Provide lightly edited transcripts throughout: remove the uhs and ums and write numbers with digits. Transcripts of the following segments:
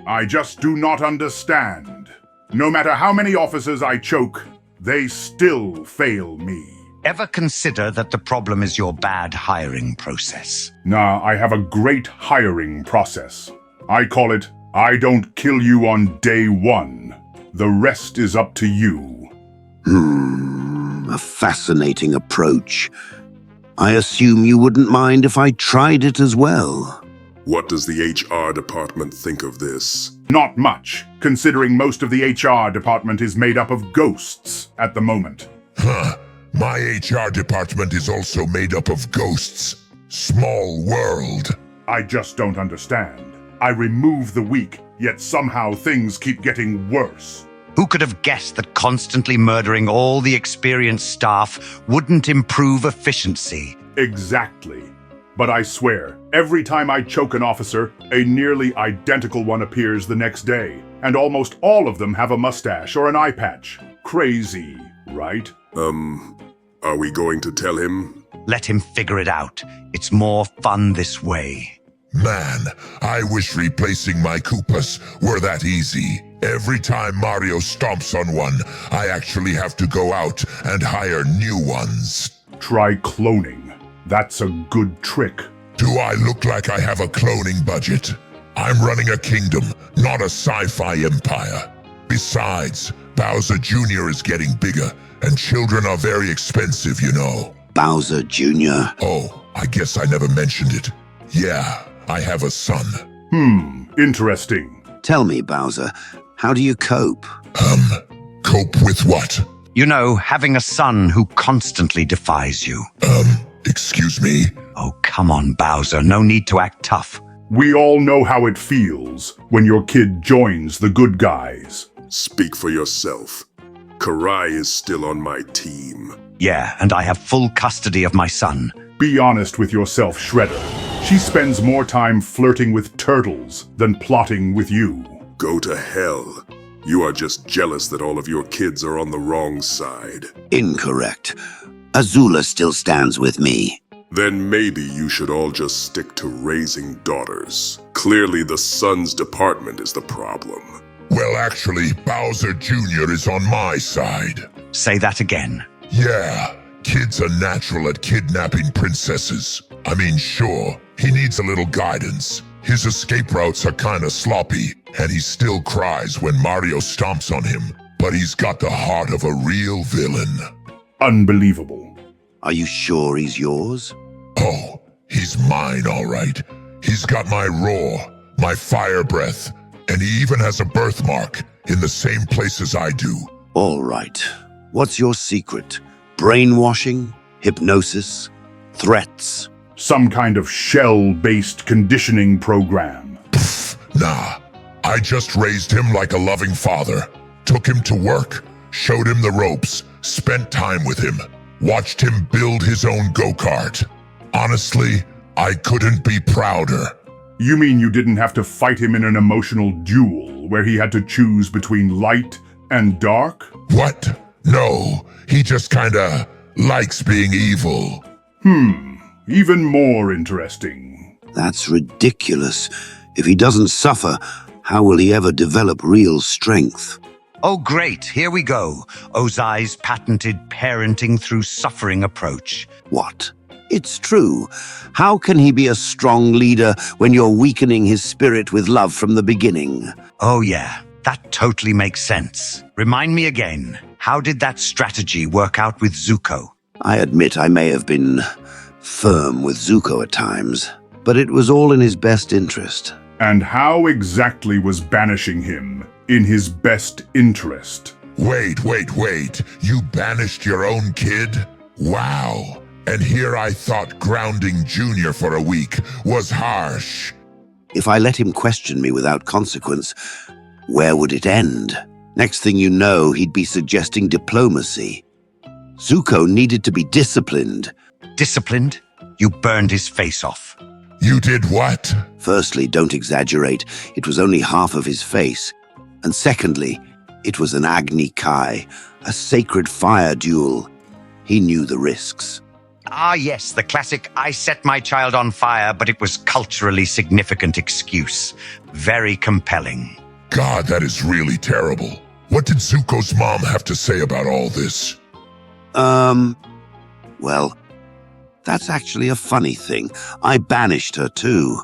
I just do not understand. No matter how many officers I choke, they still fail me. Ever consider that the problem is your bad hiring process? Nah, I have a great hiring process. I call it, I don't kill you on day one. The rest is up to you. A fascinating approach. I assume you wouldn't mind if I tried it as well. What does the HR department think of this? Not much, considering most of the HR department is made up of ghosts at the moment. My HR department is also made up of ghosts. Small world. I just don't understand. I remove the weak, yet somehow things keep getting worse. Who could have guessed that constantly murdering all the experienced staff wouldn't improve efficiency? Exactly. But I swear, every time I choke an officer, a nearly identical one appears the next day, and almost all of them have a mustache or an eye patch. Crazy, right? Are we going to tell him? Let him figure it out. It's more fun this way. Man, I wish replacing my Koopas were that easy. Every time Mario stomps on one, I actually have to go out and hire new ones. Try cloning. That's a good trick. Do I look like I have a cloning budget? I'm running a kingdom, not a sci-fi empire. Besides, Bowser Jr. is getting bigger, and children are very expensive, you know. Bowser Jr.? Oh, I guess I never mentioned it. Yeah, I have a son. Interesting. Tell me, Bowser, how do you cope? Cope with what? You know, having a son who constantly defies you. Excuse me? Oh, come on, Bowser. No need to act tough. We all know how it feels when your kid joins the good guys. Speak for yourself. Karai is still on my team. Yeah, and I have full custody of my son. Be honest with yourself, Shredder. She spends more time flirting with turtles than plotting with you. Go to hell. You are just jealous that all of your kids are on the wrong side. Incorrect. Azula still stands with me. Then maybe you should all just stick to raising daughters. Clearly the sons department is the problem. Well, actually, Bowser Jr. is on my side. Say that again. Yeah, kids are natural at kidnapping princesses. I mean, sure, he needs a little guidance. His escape routes are kinda sloppy, and he still cries when Mario stomps on him. But he's got the heart of a real villain. Unbelievable. Are you sure he's yours? Oh, he's mine, all right. He's got my roar, my fire breath, and he even has a birthmark in the same place as I do. All right. What's your secret? Brainwashing? Hypnosis? Threats? Some kind of shell-based conditioning program. Nah, I just raised him like a loving father. Took him to work, showed him the ropes, spent time with him, watched him build his own go-kart. Honestly, I couldn't be prouder. You mean you didn't have to fight him in an emotional duel where he had to choose between light and dark? What? No, he just kinda likes being evil. Even more interesting. That's ridiculous. If he doesn't suffer, how will he ever develop real strength? Oh, great. Here we go. Ozai's patented parenting through suffering approach. What? It's true. How can he be a strong leader when you're weakening his spirit with love from the beginning? Oh, yeah. That totally makes sense. Remind me again. How did that strategy work out with Zuko? I admit I may have been firm with Zuko at times, but it was all in his best interest. And how exactly was banishing him in his best interest? Wait. You banished your own kid? Wow. And here I thought grounding Junior for a week was harsh. If I let him question me without consequence, where would it end? Next thing you know, he'd be suggesting diplomacy. Zuko needed to be disciplined. Disciplined? You burned his face off. You did what? Firstly, don't exaggerate. It was only half of his face. And secondly, it was an Agni Kai, a sacred fire duel. He knew the risks. Ah, yes, the classic I set my child on fire, but it was culturally significant excuse. Very compelling. God, that is really terrible. What did Zuko's mom have to say about all this? Well, that's actually a funny thing. I banished her too.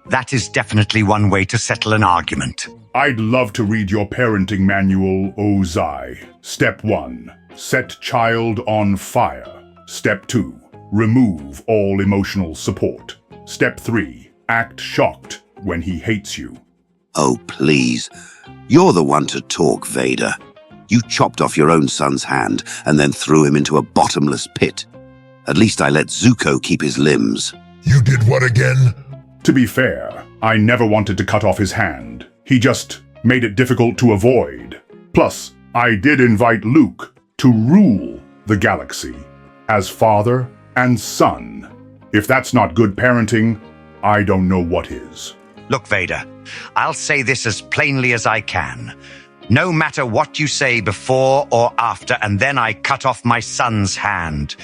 That is definitely one way to settle an argument. I'd love to read your parenting manual, Ozai. Step 1. Set child on fire. Step 2. Remove all emotional support. Step 3. Act shocked when he hates you. Oh, please. You're the one to talk, Vader. You chopped off your own son's hand and then threw him into a bottomless pit. At least I let Zuko keep his limbs. You did what again? To be fair, I never wanted to cut off his hand. He just made it difficult to avoid. Plus, I did invite Luke to rule the galaxy as father and son. If that's not good parenting, I don't know what is. Look, Vader, I'll say this as plainly as I can. No matter what you say before or after, and then I cut off my son's hand,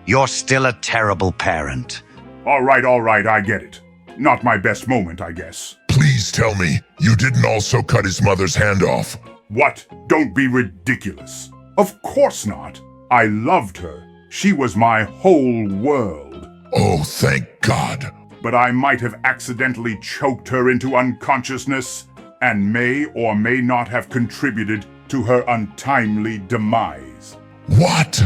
you're still a terrible parent. All right, I get it. Not my best moment, I guess. Please tell me you didn't also cut his mother's hand off. What? Don't be ridiculous. Of course not. I loved her. She was my whole world. Oh, thank God. But I might have accidentally choked her into unconsciousness and may or may not have contributed to her untimely demise. What?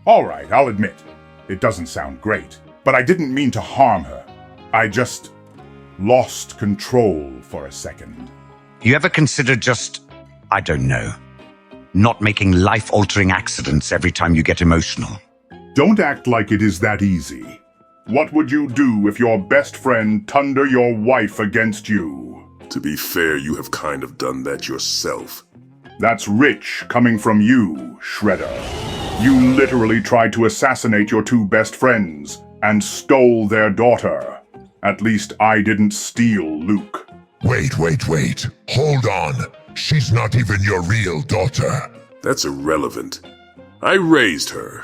All right, I'll admit, it doesn't sound great, but I didn't mean to harm her. I just lost control for a second. You ever consider just, I don't know, not making life-altering accidents every time you get emotional? Don't act like it is that easy. What would you do if your best friend turned your wife against you? To be fair, you have kind of done that yourself. That's rich coming from you, Shredder. You literally tried to assassinate your two best friends and stole their daughter. At least I didn't steal Luke. Wait. Hold on. She's not even your real daughter. That's irrelevant. I raised her.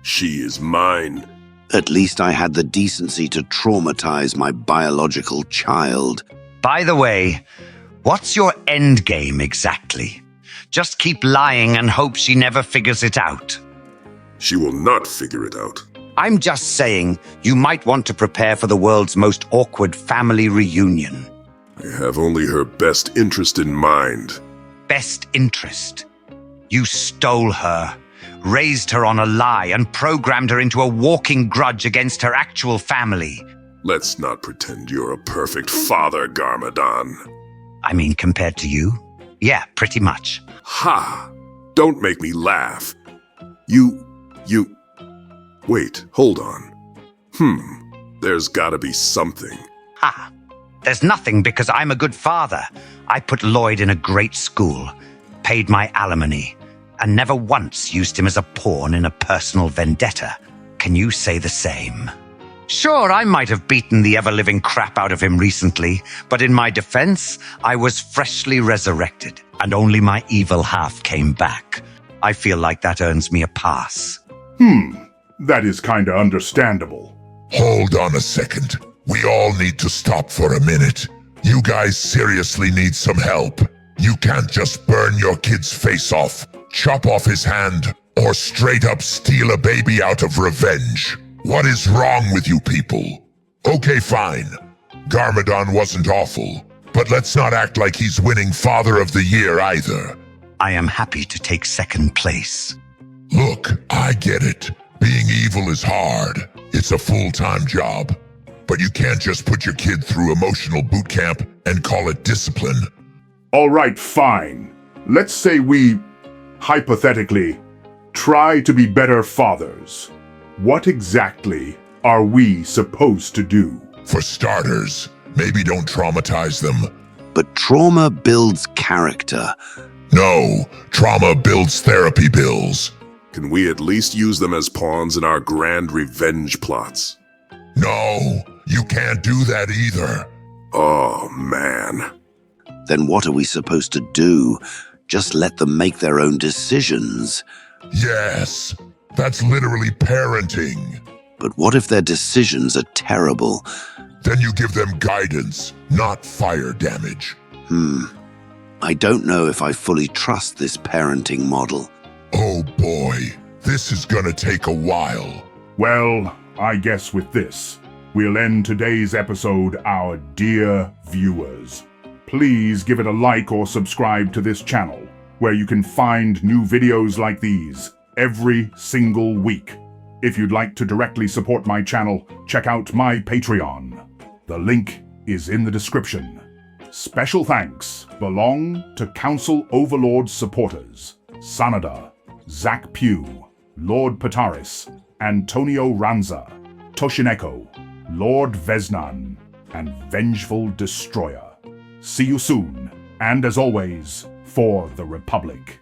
She is mine. At least I had the decency to traumatize my biological child. By the way, what's your end game exactly? Just keep lying and hope she never figures it out. She will not figure it out. I'm just saying, you might want to prepare for the world's most awkward family reunion. I have only her best interest in mind. Best interest. You stole her, raised her on a lie, and programmed her into a walking grudge against her actual family. Let's not pretend you're a perfect father, Garmadon. I mean, compared to you? Yeah, pretty much. Ha! Don't make me laugh. Wait, hold on. There's gotta be something. Ha! There's nothing because I'm a good father. I put Lloyd in a great school, paid my alimony, and never once used him as a pawn in a personal vendetta. Can you say the same? Sure, I might have beaten the ever-living crap out of him recently, but in my defense, I was freshly resurrected, and only my evil half came back. I feel like that earns me a pass. That is kinda understandable. Hold on a second. We all need to stop for a minute. You guys seriously need some help. You can't just burn your kid's face off, chop off his hand, or straight up steal a baby out of revenge. What is wrong with you people? Okay, fine. Garmadon wasn't awful, but let's not act like he's winning Father of the Year either. I am happy to take second place. Look, I get it. Being evil is hard. It's a full-time job. But you can't just put your kid through emotional boot camp and call it discipline. All right, fine. Let's say we, hypothetically, try to be better fathers. What exactly are we supposed to do? For starters, maybe don't traumatize them. But trauma builds character. No, trauma builds therapy bills. Can we at least use them as pawns in our grand revenge plots? No, you can't do that either. Oh, man. Then what are we supposed to do? Just let them make their own decisions. Yes, that's literally parenting. But what if their decisions are terrible? Then you give them guidance, not fire damage. I don't know if I fully trust this parenting model. Oh boy, this is gonna take a while. Well, I guess with this, we'll end today's episode, our dear viewers. Please give it a like or subscribe to this channel, where you can find new videos like these every single week. If you'd like to directly support my channel, check out my Patreon. The link is in the description. Special thanks belong to Council Overlord supporters Sanada, Zach Pugh, Lord Pataris, Antonio Ranza, Toshineko, Lord Vesnan, and Vengeful Destroyer. See you soon, and as always, for the Republic.